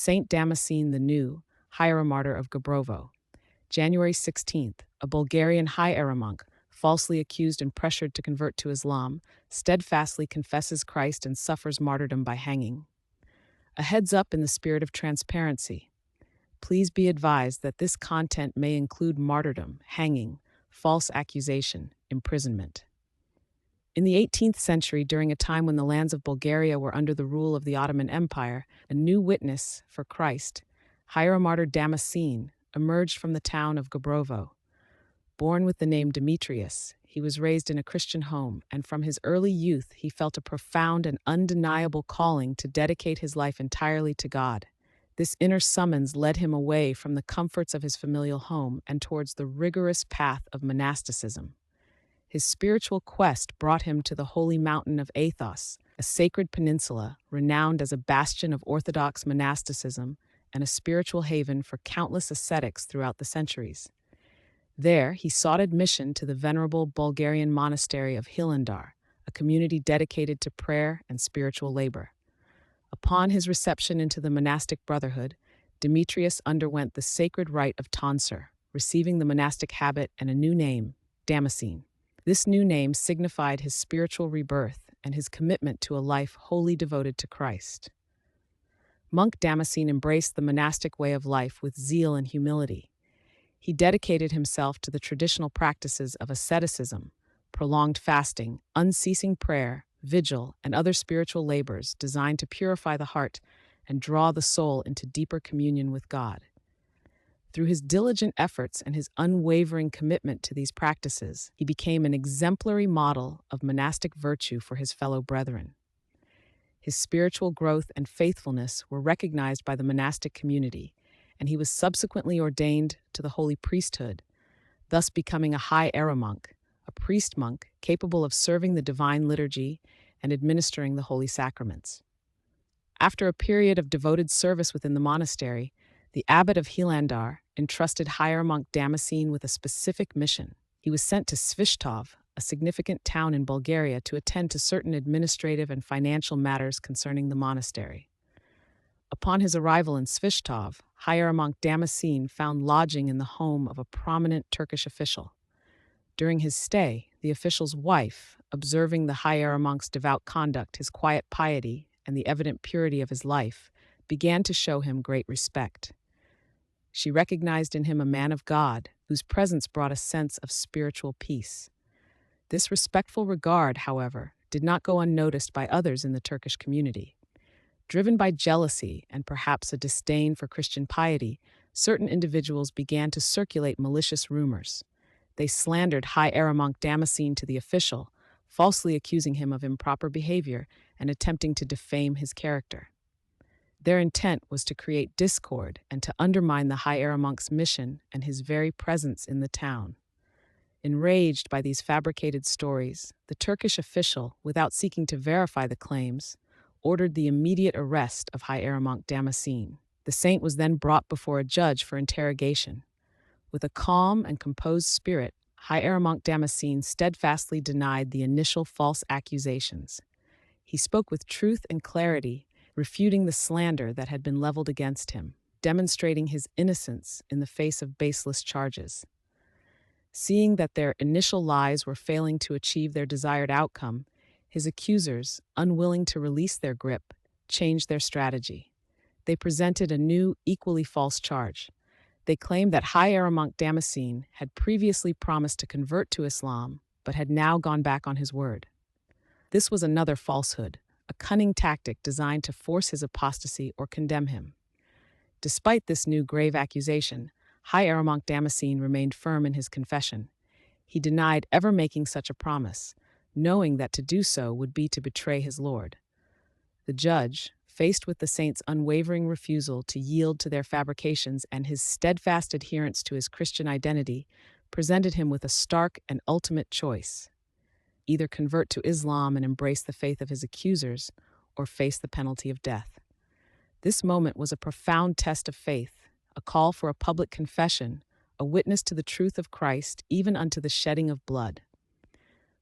Saint Damascene the New, Hieromartyr of Gabrovo. January 16th, a Bulgarian hieromonk, falsely accused and pressured to convert to Islam, steadfastly confesses Christ and suffers martyrdom by hanging. A heads up in the spirit of transparency. Please be advised that this content may include martyrdom, hanging, false accusation, imprisonment. In the 18th century, during a time when the lands of Bulgaria were under the rule of the Ottoman Empire, a new witness for Christ, Hieromartyr Damascene, emerged from the town of Gabrovo. Born with the name Demetrius, he was raised in a Christian home, and from his early youth he felt a profound and undeniable calling to dedicate his life entirely to God. This inner summons led him away from the comforts of his familial home and towards the rigorous path of monasticism. His spiritual quest brought him to the holy mountain of Athos, a sacred peninsula renowned as a bastion of Orthodox monasticism and a spiritual haven for countless ascetics throughout the centuries. There, he sought admission to the venerable Bulgarian monastery of Hieromartyr, a community dedicated to prayer and spiritual labor. Upon his reception into the monastic brotherhood, Demetrius underwent the sacred rite of tonsure, receiving the monastic habit and a new name, Damascene. This new name signified his spiritual rebirth and his commitment to a life wholly devoted to Christ. Monk Damascene embraced the monastic way of life with zeal and humility. He dedicated himself to the traditional practices of asceticism, prolonged fasting, unceasing prayer, vigil, and other spiritual labors designed to purify the heart and draw the soul into deeper communion with God. Through his diligent efforts and his unwavering commitment to these practices, he became an exemplary model of monastic virtue for his fellow brethren. His spiritual growth and faithfulness were recognized by the monastic community, and he was subsequently ordained to the holy priesthood, thus becoming a hieromonk, a priest-monk capable of serving the divine liturgy and administering the holy sacraments. After a period of devoted service within the monastery, the abbot of Hieromartyr entrusted hieromonk Damascene with a specific mission. He was sent to Svishtov, a significant town in Bulgaria, to attend to certain administrative and financial matters concerning the monastery. Upon his arrival in Svishtov, hieromonk Damascene found lodging in the home of a prominent Turkish official. During his stay, the official's wife, observing the hieromonk's devout conduct, his quiet piety, and the evident purity of his life, began to show him great respect. She recognized in him a man of God, whose presence brought a sense of spiritual peace. This respectful regard, however, did not go unnoticed by others in the Turkish community. Driven by jealousy and perhaps a disdain for Christian piety, certain individuals began to circulate malicious rumors. They slandered hieromonk Damascene to the official, falsely accusing him of improper behavior and attempting to defame his character. Their intent was to create discord and to undermine the hieromonk's mission and his very presence in the town. Enraged by these fabricated stories, the Turkish official, without seeking to verify the claims, ordered the immediate arrest of hieromonk Damascene. The saint was then brought before a judge for interrogation. With a calm and composed spirit, hieromonk Damascene steadfastly denied the initial false accusations. He spoke with truth and clarity, refuting the slander that had been leveled against him, demonstrating his innocence in the face of baseless charges. Seeing that their initial lies were failing to achieve their desired outcome, his accusers, unwilling to release their grip, changed their strategy. They presented a new, equally false charge. They claimed that hieromonk Damascene had previously promised to convert to Islam, but had now gone back on his word. This was another falsehood, a cunning tactic designed to force his apostasy or condemn him. Despite this new grave accusation, hieromonk Damascene remained firm in his confession. He denied ever making such a promise, knowing that to do so would be to betray his Lord. The judge, faced with the saint's unwavering refusal to yield to their fabrications and his steadfast adherence to his Christian identity, presented him with a stark and ultimate choice: either convert to Islam and embrace the faith of his accusers, or face the penalty of death. This moment was a profound test of faith, a call for a public confession, a witness to the truth of Christ, even unto the shedding of blood.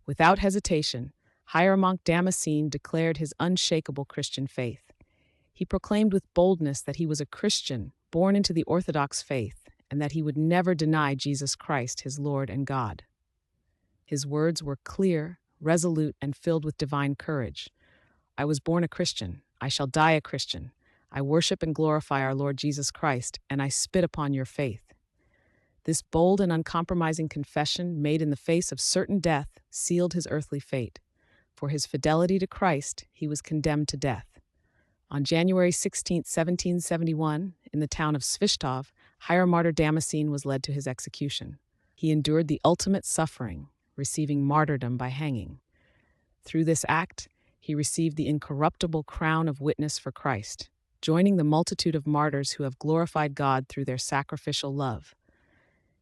Without hesitation, hieromonk Damascene declared his unshakable Christian faith. He proclaimed with boldness that he was a Christian, born into the Orthodox faith, and that he would never deny Jesus Christ, his Lord and God. His words were clear, resolute, and filled with divine courage. I was born a Christian. I shall die a Christian. I worship and glorify our Lord Jesus Christ, and I spit upon your faith. This bold and uncompromising confession, made in the face of certain death, sealed his earthly fate. For his fidelity to Christ, he was condemned to death. On January 16, 1771, in the town of Svishtov, Hieromartyr Damascene was led to his execution. He endured the ultimate suffering, receiving martyrdom by hanging. Through this act, he received the incorruptible crown of witness for Christ, joining the multitude of martyrs who have glorified God through their sacrificial love.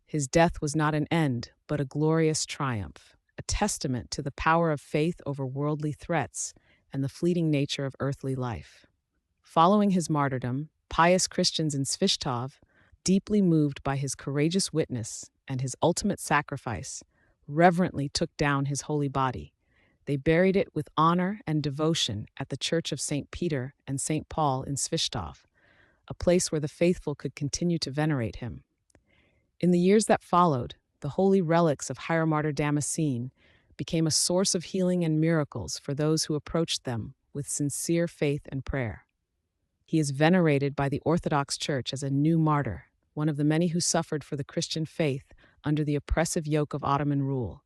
His death was not an end, but a glorious triumph, a testament to the power of faith over worldly threats and the fleeting nature of earthly life. Following his martyrdom, pious Christians in Svishtov, deeply moved by his courageous witness and his ultimate sacrifice, reverently took down his holy body. They buried it with honor and devotion at the Church of St. Peter and St. Paul in Svishtov, a place where the faithful could continue to venerate him. In the years that followed, the holy relics of Hieromartyr Damascene became a source of healing and miracles for those who approached them with sincere faith and prayer. He is venerated by the Orthodox Church as a new martyr, one of the many who suffered for the Christian faith under the oppressive yoke of Ottoman rule,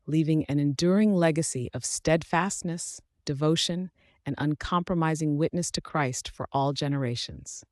leaving an enduring legacy of steadfastness, devotion, and uncompromising witness to Christ for all generations.